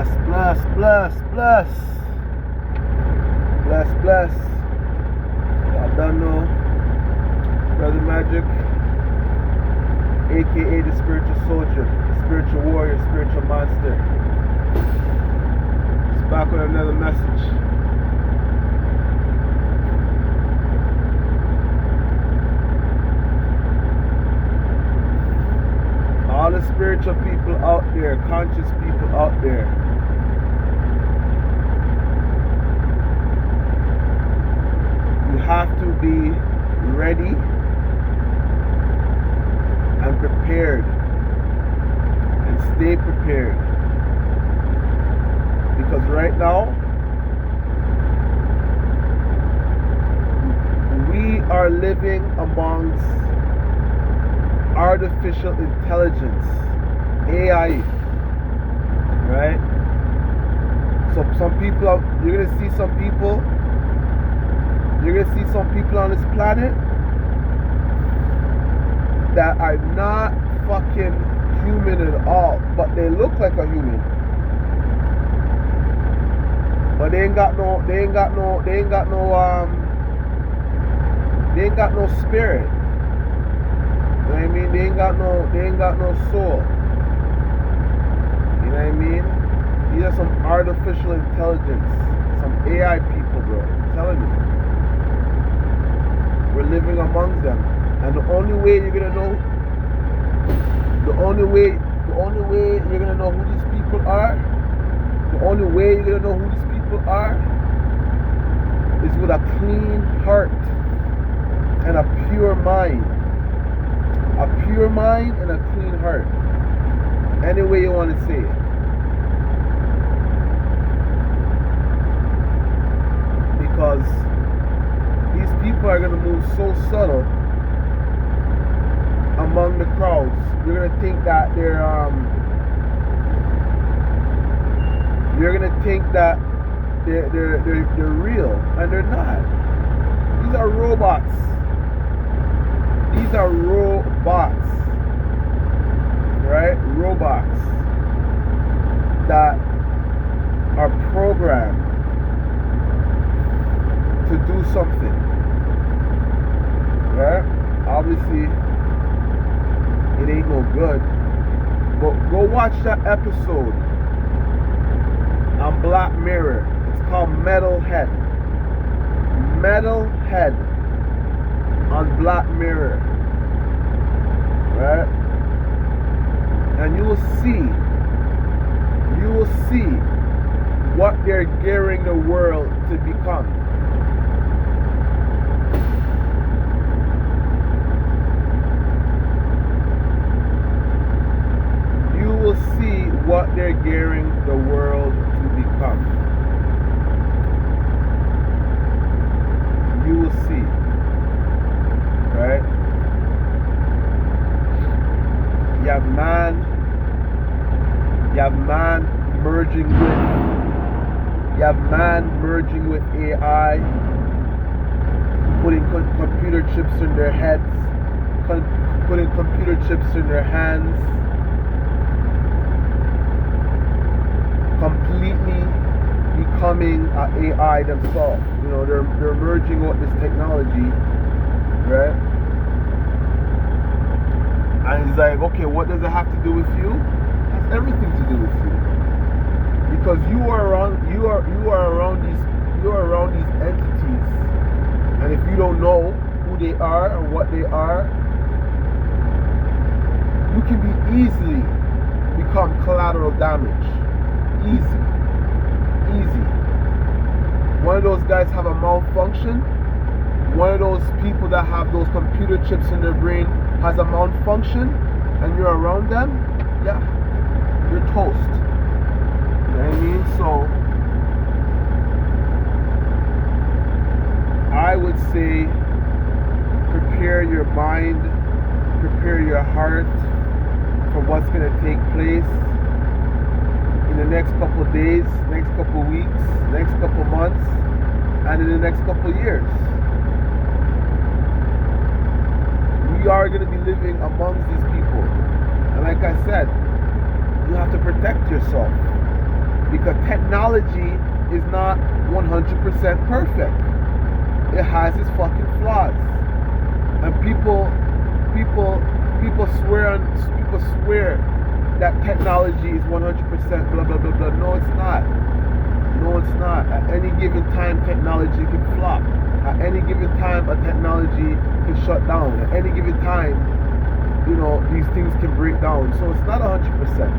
Bless, bless, bless, bless. Bless, bless. Y'all done know. Brother Magic, aka the spiritual soldier, the spiritual warrior, spiritual monster. It's back with another message. All the spiritual people out there, conscious people out there, you have to be ready and prepared, and stay prepared, because right now we are living amongst artificial intelligence, AI, right? So some people, you're gonna see some people on this planet that are not fucking human at all, but they look like a human. But they ain't got no spirit. You know what I mean? They ain't got no soul. You know what I mean? These are some artificial intelligence, some AI people, bro. I'm telling you. We're living amongst them. And the only way you're gonna know who these people are, is with a clean heart and a pure mind. A pure mind and a clean heart. Any way you want to say it. Because these people are going to move so subtle among the crowds. You're going to think that they're real, and they're not. These are robots. These are robots, right? Robots that are programmed to do something, right? Obviously, it ain't no good. But go watch that episode on Black Mirror. It's called Metalhead. Metalhead. On Black Mirror, right? And you will see what they're gearing the world to become. You will see what they're gearing the world to become. You will see. Right? You have man merging with AI, putting computer chips in their heads, putting computer chips in their hands, completely becoming an AI themselves. You know, they're merging with this technology. Right? And it's like, okay, what does it have to do with you? It has everything to do with you. Because you are around these entities. And if you don't know who they are or what they are, you can easily become collateral damage. Easy. One of those guys have a malfunction. One of those people that have those computer chips in their brain has a malfunction, and you're around them, yeah, you're toast. You know what I mean? So, I would say prepare your mind, prepare your heart for what's going to take place in the next couple of days, next couple of weeks, next couple of months, and in the next couple of years. We are going to be living amongst these people. And like I said, you have to protect yourself. Because technology is not 100% perfect. It has its fucking flaws. And people swear that technology is 100% blah blah blah blah. No, it's not. No, it's not. At any given time, technology can flop. At any given time, a technology can shut down. At any given time, these things can break down. So it's not 100%.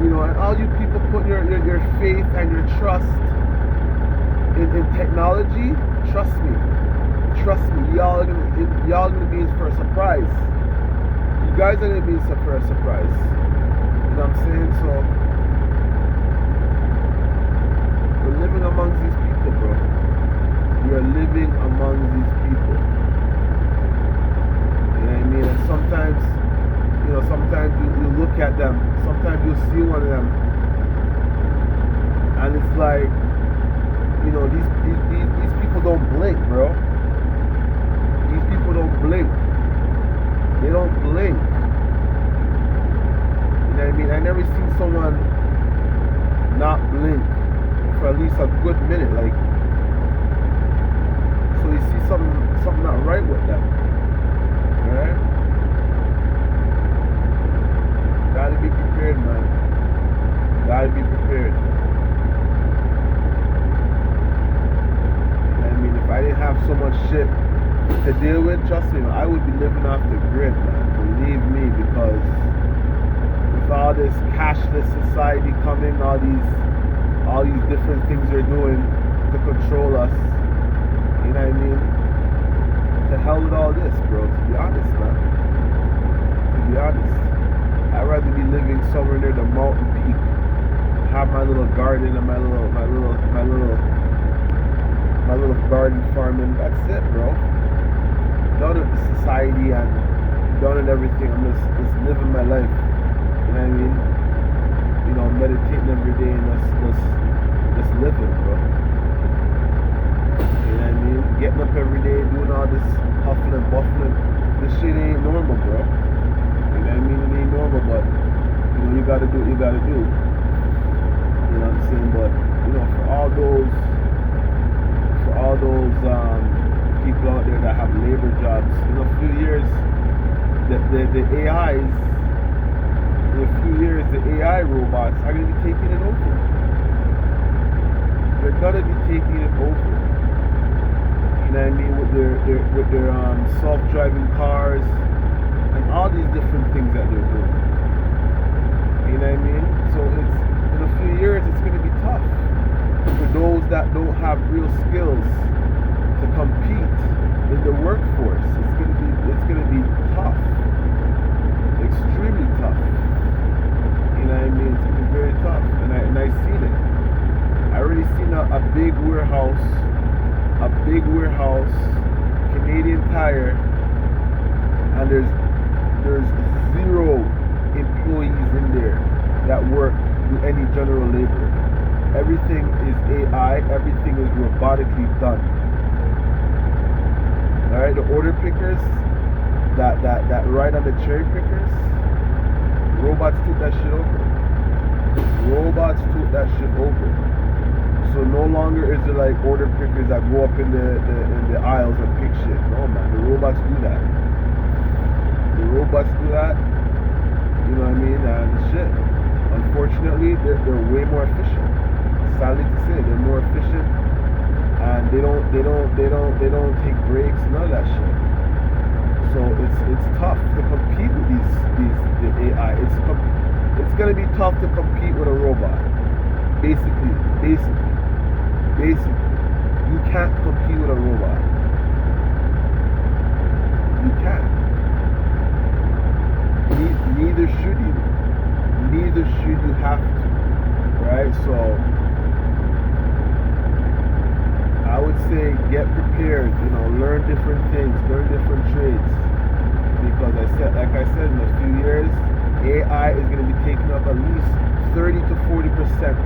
And all you people put your faith and your trust in technology, trust me, y'all are gonna be in for a surprise. You guys are gonna be in for a surprise. You know what I'm saying? So we're living amongst these people, bro. We are living among these people. You know what I mean? And sometimes you look at them. Sometimes you'll see one of them, and it's like, these people don't blink, bro. These people don't blink. They don't blink. You know what I mean? I never seen someone not blink for at least a good minute. Like, so you see something not right with them. Alright? Gotta be prepared, man. Gotta be prepared. I mean, if I didn't have so much shit to deal with, trust me, I would be living off the grid, man. Believe me, because with all this cashless society coming, all these different things they're doing to control us, you know what I mean? To hell with all this, bro. To be honest, man. To be honest, I'd rather be living somewhere near the mountain peak, have my little garden and my little garden farming. That's it, bro. Done with the society and done with everything. I'm just living my life. You know what I mean? Meditating every day and just living, bro. You know what I mean? Getting up every day, doing all this huffing and buffing. This shit ain't normal, bro. You know what I mean? It ain't normal, but you gotta do what you gotta do. You know what I'm saying? But for all those people out there that have labor jobs, in a few years, the AIs, in a few years, the AI robots are gonna be taking it over. They're gonna be taking it over. You know what I mean? With their self-driving cars and all these different things that they're doing. You know what I mean? So in a few years, it's gonna be tough for those that don't have real skills to compete in the workforce. It's gonna be tough, extremely tough. You know what I mean? It's gonna be very tough, and I seen it. I already seen a big warehouse, Canadian Tire, and there's 0 employees in there that work with any general labor. Everything is AI, everything is robotically done. Alright, the order pickers that ride on the cherry pickers, robots took that shit over. So no longer is it like order pickers that go up in the aisles and pick shit. No, man, the robots do that. You know what I mean? And shit, unfortunately, they're way more efficient. Sadly to say, they're more efficient, and they don't take breaks, none of that shit. So it's tough to compete with the AI. It's gonna be tough to compete with a robot. Basically, you can't compete with a robot. You can't. Neither should you. Neither should you have to. Right? So I would say get prepared, learn different things, learn different trades. Because like I said, in a few years, AI is going to be taking up at least 30 to 40%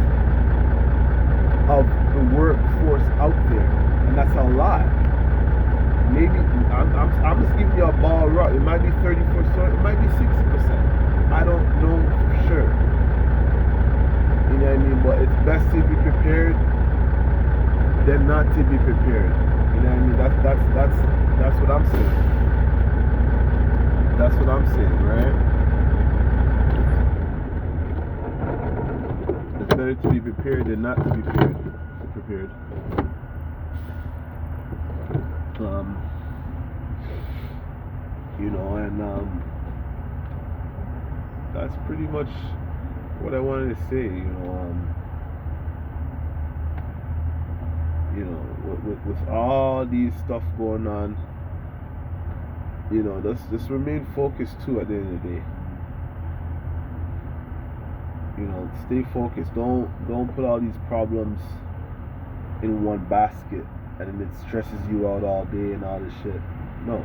of the workforce out there. And that's a lot. Maybe, I'm just giving you a ball rock. It might be 34%, it might be 60%. I don't know for sure. But it's best to be prepared than not to be prepared. You know what I mean? That's what I'm saying. That's what I'm saying, right? It's better to be prepared than not to be prepared. You know, and that's pretty much what I wanted to say. You know, with all these stuff going on, you know, just remain focused too at the end of the day. You know, stay focused. Don't put all these problems in one basket and then it stresses you out all day and all this shit. No.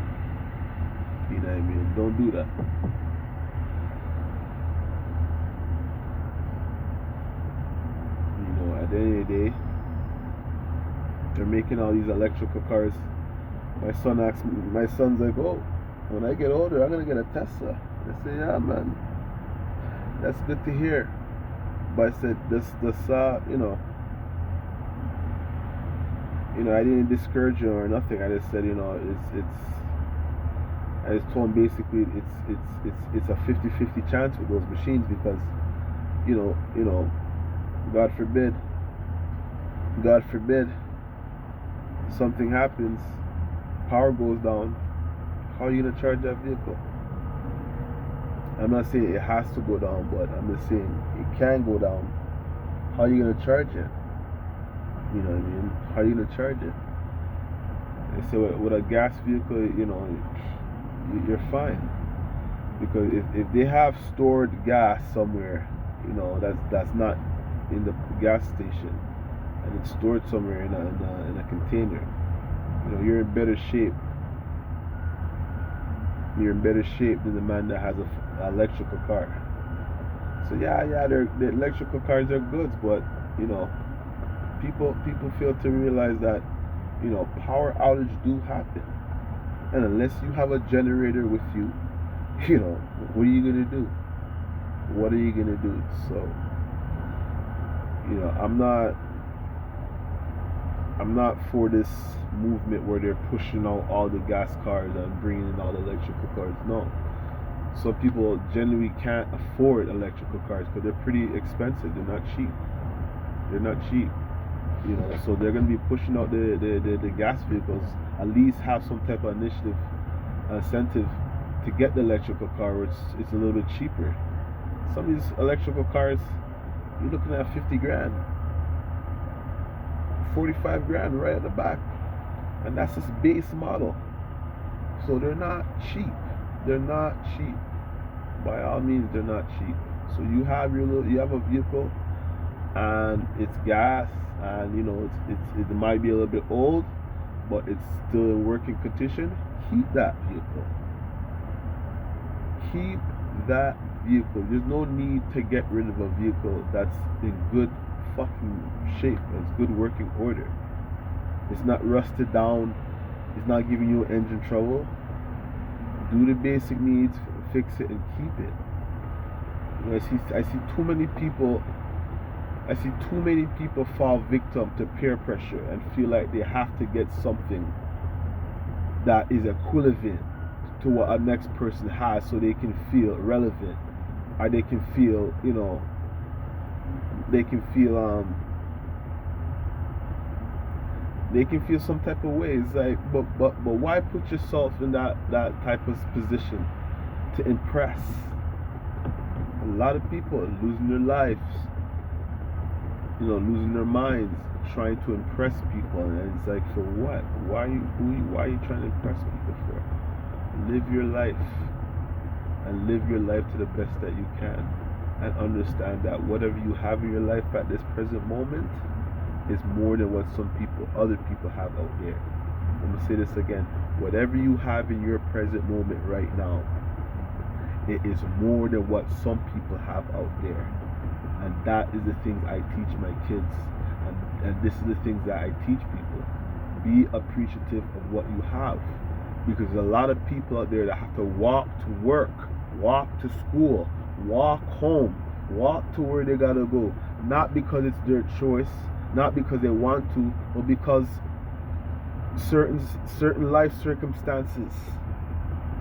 You know what I mean? Don't do that. You know, at the end of the day, they're making all these electrical cars. My son's like, oh, when I get older, I'm gonna get a Tesla. I say, yeah, man, that's good to hear. But I said, I didn't discourage him or nothing. I just said, I just told him basically it's a 50-50 chance with those machines because, God forbid, something happens, power goes down. How are you gonna charge that vehicle? I'm not saying it has to go down, but I'm just saying it can go down. How are you gonna charge it? You know what I mean? How are you gonna charge it? And so with a gas vehicle, you're fine. Because if they have stored gas somewhere, that's not in the gas station, and it's stored somewhere in a container, you're in better shape. You're in better shape than the man that has an electrical car. So yeah, the electrical cars are goods, but people fail to realize that power outage do happen, and unless you have a generator with you, what are you gonna do? What are you gonna do? So I'm not for this movement where they're pushing out all the gas cars and bringing in all the electrical cars. No. Some people genuinely can't afford electrical cars because they're pretty expensive. They're not cheap. So they're going to be pushing out the gas vehicles. At least have some type of incentive to get the electrical car, which it's a little bit cheaper. Some of these electrical cars, you're looking at 50 grand. 45 grand right at the back, and that's this base model. So they're not cheap. By all means, they're not cheap. So you have a vehicle, and it's gas, and it might be a little bit old, but it's still in working condition. Keep that vehicle. There's no need to get rid of a vehicle that's in good fucking shape. It's good working order. It's not rusted down. It's not giving you engine trouble. Do the basic needs, fix it, and keep it. I see too many people fall victim to peer pressure and feel like they have to get something that is equivalent to what a next person has so they can feel relevant, or they can feel some type of way. It's like, but why put yourself in that type of position to impress? A lot of people are losing their lives, losing their minds, trying to impress people, and it's like, for what? Why are you trying to impress people for? Live your life, and live your life to the best that you can, and understand that whatever you have in your life at this present moment is more than what other people have out there. I'm gonna say this again. Whatever you have in your present moment right now, it is more than what some people have out there. And that is the things I teach my kids, and this is the things that I teach people. Be appreciative of what you have, because there's a lot of people out there that have to walk to work, walk to school, walk home, walk to where they gotta go, not because it's their choice, not because they want to, but because certain life circumstances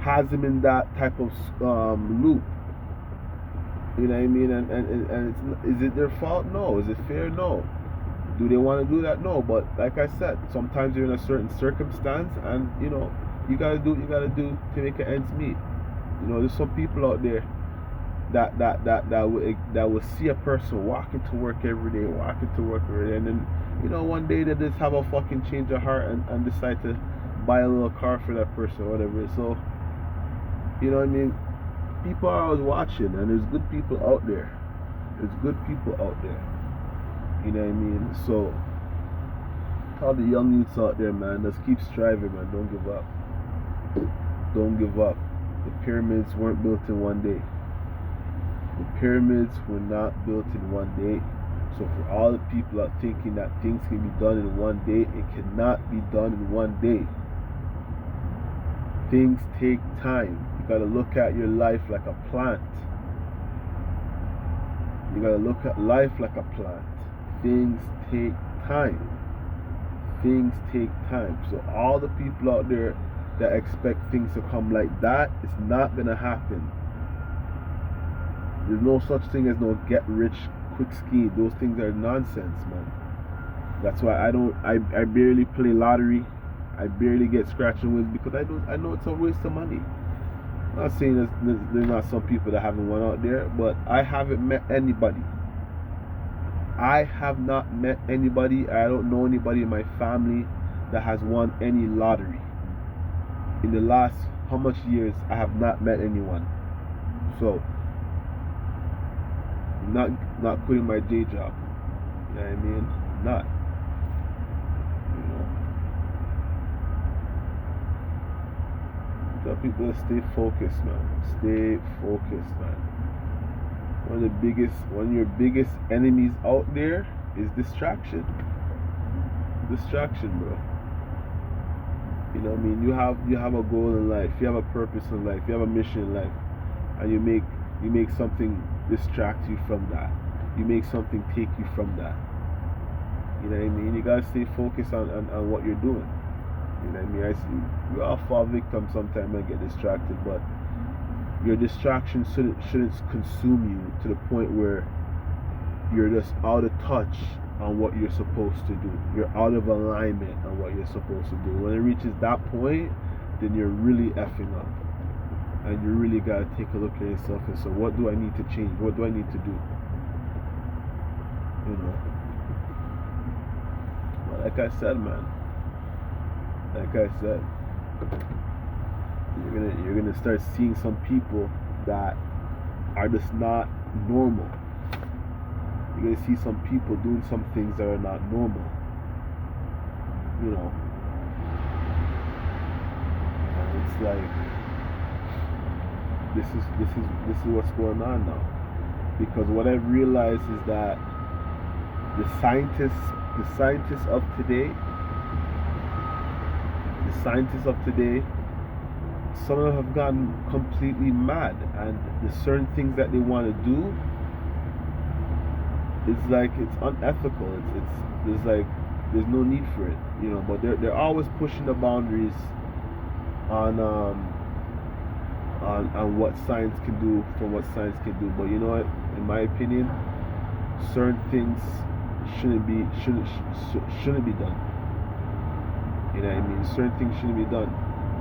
has them in that type of loop. You know what I mean? And is it their fault? No. Is it fair? No. Do they want to do that? No. But like I said, sometimes you're in a certain circumstance, and you gotta do what you gotta do to make it ends meet. There's some people out there that will see a person walking to work every day, and then one day they just have a fucking change of heart and decide to buy a little car for that person or whatever. So you know what I mean? People are always watching, and there's good people out there. You know what I mean? So all the young youths out there, man, let's keep striving, man. Don't give up. The pyramids weren't built in one day. The pyramids were not built in one day. So for all the people out thinking that things can be done in one day, it cannot be done in one day. Things take time. You gotta look at your life like a plant. You gotta look at life like a plant. Things take time. So all the people out there that expect things to come like that, it's not gonna happen. There's no such thing as no get rich quick scheme. Those things are nonsense, man. That's why I barely play lottery. I barely get scratching wins because I know it's a waste of money. I'm not saying there's not some people that haven't won out there, but I haven't met anybody. I have not met anybody. I don't know anybody in my family that has won any lottery. In the last how much years, I have not met anyone. So not quitting my day job. You know what I mean? Not. Tell people to stay focused, man. One of your biggest enemies out there is distraction. Bro. You know what I mean? You have a goal in life, you have a purpose in life, you have a mission in life, and you make something distract you from that. You make something take you from that. You know what I mean? You gotta stay focused on what you're doing. You know what I mean? I see we all fall victim sometimes and get distracted, but your distraction shouldn't consume you to the point where you're just out of touch on what you're supposed to do. You're out of alignment on what you're supposed to do. When it reaches that point, then you're really effing up. And you really gotta take a look at yourself and say, what do I need to change? What do I need to do? But like I said, man, you're gonna start seeing some people that are just not normal. You're gonna see some people doing some things that are not normal. And it's like this is what's going on now. Because what I've realized is that the scientists of today, some of them have gotten completely mad, and the certain things that they want to do, it's like it's unethical. There's no need for it, But they're always pushing the boundaries on what science can do from what science can do. But you know what? In my opinion, certain things shouldn't be done. You know what I mean? Certain things shouldn't be done.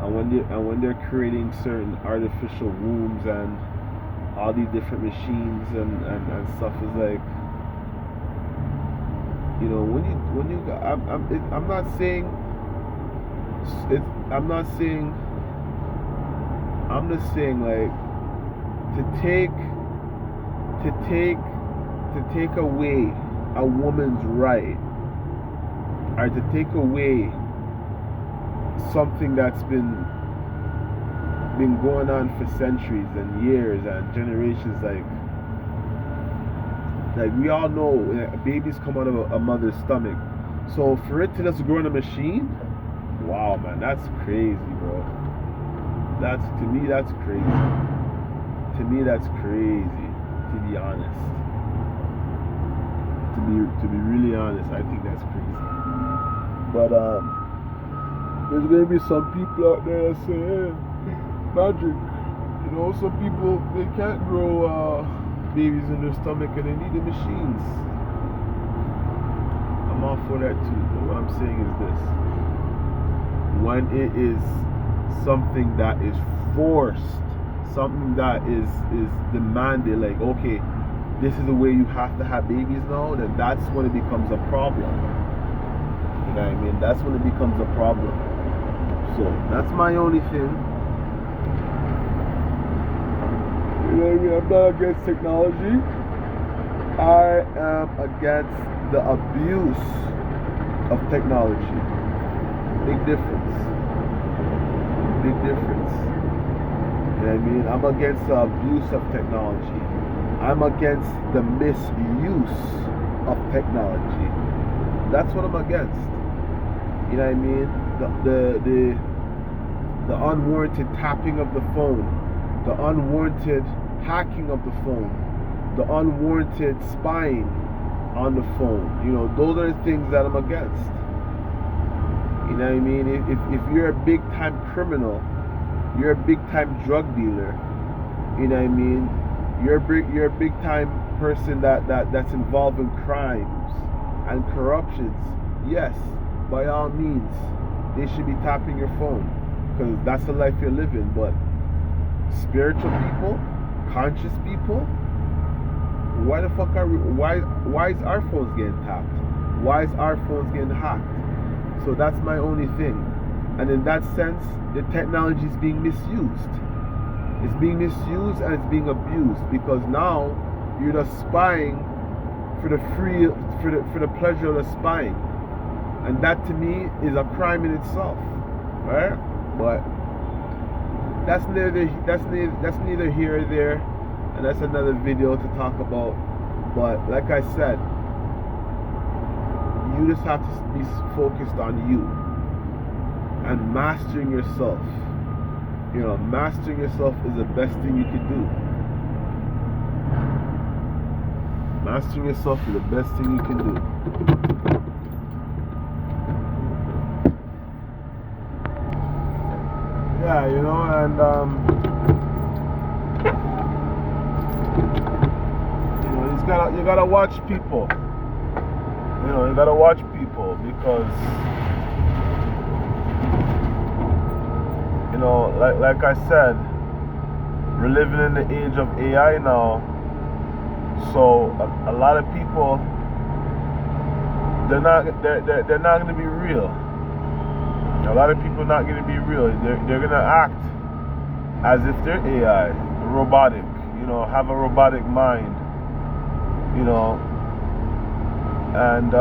And when they're creating certain artificial wombs and all these different machines and stuff, is like, I'm just saying, like, to take away a woman's right, or to take away something that's been going on for centuries and years and generations, like we all know, babies come out of a mother's stomach. So for it to just grow in a machine, wow, man, that's crazy, bro. To me that's crazy, to be honest. be really honest, I think that's crazy. But there's gonna be some people out there that say, hey, magic. You know, some people they can't grow babies in their stomach and they need the machines. I'm all for that too. But what I'm saying is this: when it is something that is forced, something that is demanded, like okay, this is the way you have to have babies now, then that's when it becomes a problem. You know what I mean? That's when it becomes a problem. So that's my only thing. You know what I mean? I'm not against technology. I am against the abuse of technology. Big difference. Big difference. You know what I mean? I'm against the abuse of technology. I'm against the misuse of technology. That's what I'm against. You know what I mean? The unwarranted tapping of the phone, the unwarranted hacking of the phone, the unwarranted spying on the phone. You know, those are the things that I'm against. You know what I mean? If you're a big time criminal, you're a big time drug dealer, you know what I mean? You're a big time person that's involved in crimes and corruptions. Yes, by all means, they should be tapping your phone because that's the life you're living. But spiritual people, conscious people, why the fuck why is our phones getting tapped? Why is our phones getting hacked? So that's my only thing. And in that sense, the technology is being misused. It's being misused and it's being abused because now you're just spying for the pleasure of the spying, and that to me is a crime in itself, right? But that's neither here or there, and that's another video to talk about. But like I said, you just have to be focused on you and mastering yourself. You know, mastering yourself is the best thing you can do. Mastering yourself is the best thing you can do. Yeah, you know, and you know, you gotta watch people. You know, you gotta watch people because, you know, like I said, we're living in the age of AI now. So a lot of people, they're not going to be real. A lot of people are not going to be real. They're going to act as if they're AI, robotic. You know, have a robotic mind. You know, and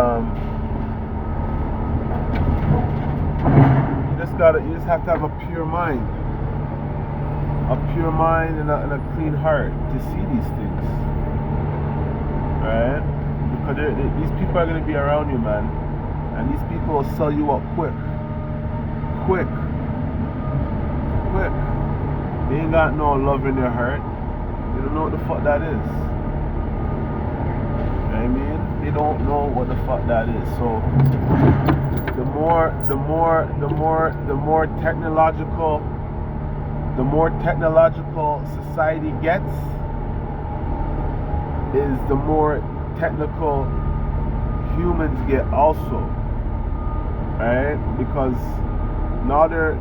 you just have to have a pure mind, and a clean heart to see these things. Right? Because these people are going to be around you, man. And these people will sell you up quick. They ain't got no love in their heart. They don't know what the fuck that is. You know what I mean? They don't know what the fuck that is. So the more technological society gets, is the more technical humans get also, right? Because now they're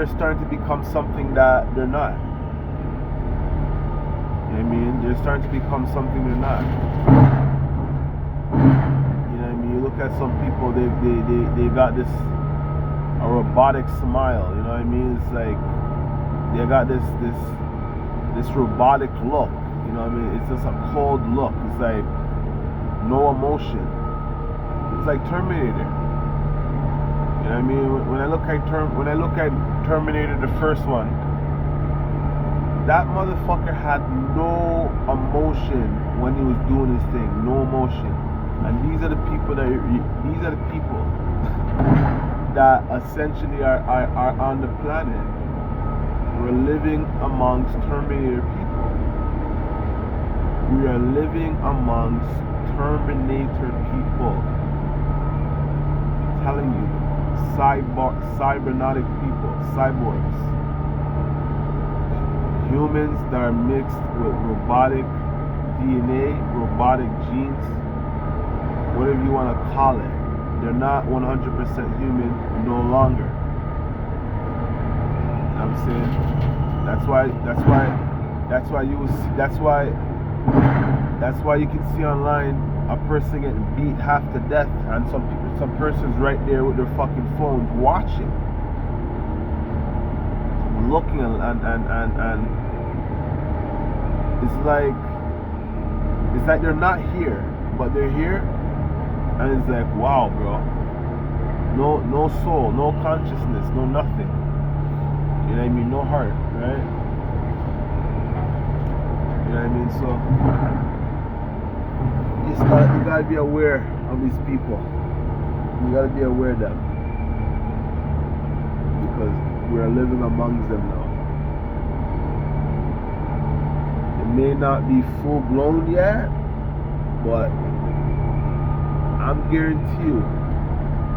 starting to become something that they're not. You know what I mean? They're starting to become something they're not. You know what I mean? You look at some people, they got a robotic smile. You know what I mean? It's like they got this robotic look, you know what I mean? It's just a cold look. It's like no emotion. It's like Terminator. You know what I mean? When I look at Terminator, the first one, that motherfucker had no emotion when he was doing his thing. No emotion. And these are the people that essentially are on the planet. We're living amongst Terminator people. We are living amongst Terminator people. I'm telling you, cybernetic people, cyborgs. Humans that are mixed with robotic DNA, robotic genes, whatever you want to call it. They're not 100% human no longer. You know what I'm saying? That's why you can see online a person getting beat half to death, and some person's right there with their fucking phones watching, looking, and it's like they're not here, but they're here, and it's like, wow, bro. No soul, no consciousness, no nothing. You know what I mean? No heart, right? You know what I mean? So you gotta be aware of these people. You gotta be aware of them, because we are living amongst them now. It may not be full blown yet, but I'm guarantee you,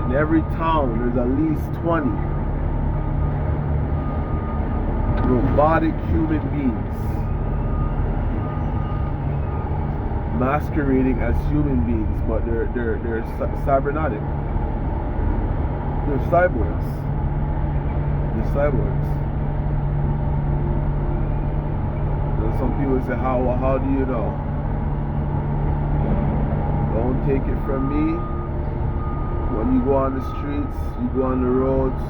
in every town there's at least 20 robotic human beings masquerading as human beings, but they're cybernetic. They're cyborgs. They're cyborgs. And some people say, how do you know? Don't take it from me. When you go on the streets, you go on the roads,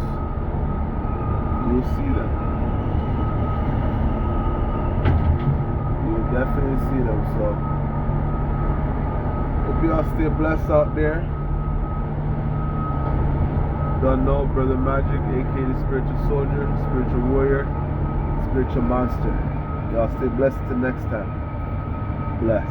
you'll see them. You'll definitely see them. So hope you all stay blessed out there. Don't know, Brother Magic, aka the spiritual soldier, spiritual warrior, spiritual monster. Y'all stay blessed till next time. Bless.